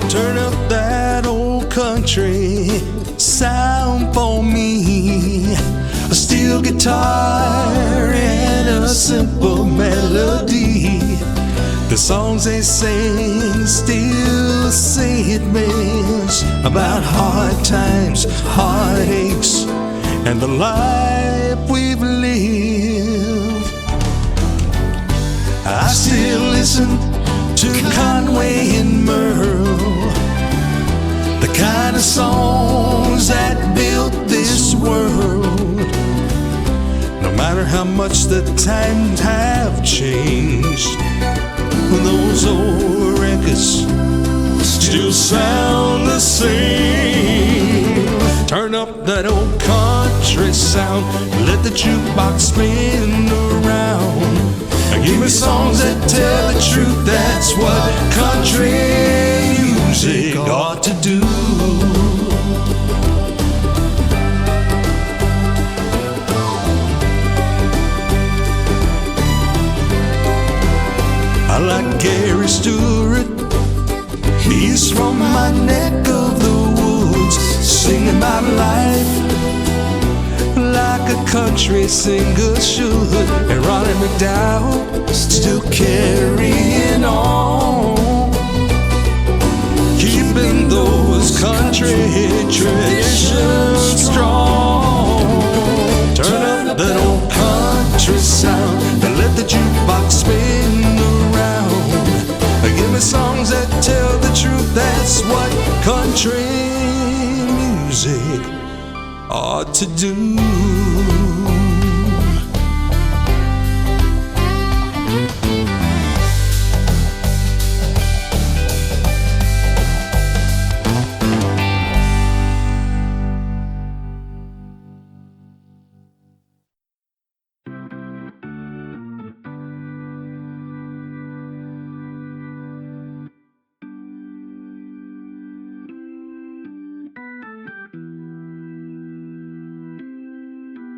Turn up that old country sound for me. A steel guitar and a simple melody. The songs they sing still say it means about hard times, heartaches, and the life we've lived. I still listen to Conway and Merle, the kind of songs that built this world. No matter how much the times have changed, those old records still sound the same. Turn up that old country sound, let the jukebox spin around. Give me songs that tell the truth, that's what country music ought to do. I like Gary Stewart, he's from my neck of the woods, singing about life like a country singer should. And Ronnie McDaniel still carrying on, keeping those country traditions strong. Turn up that old country sound and let the jukebox spin around. Give me songs that tell the truth, that's what country music ought to do.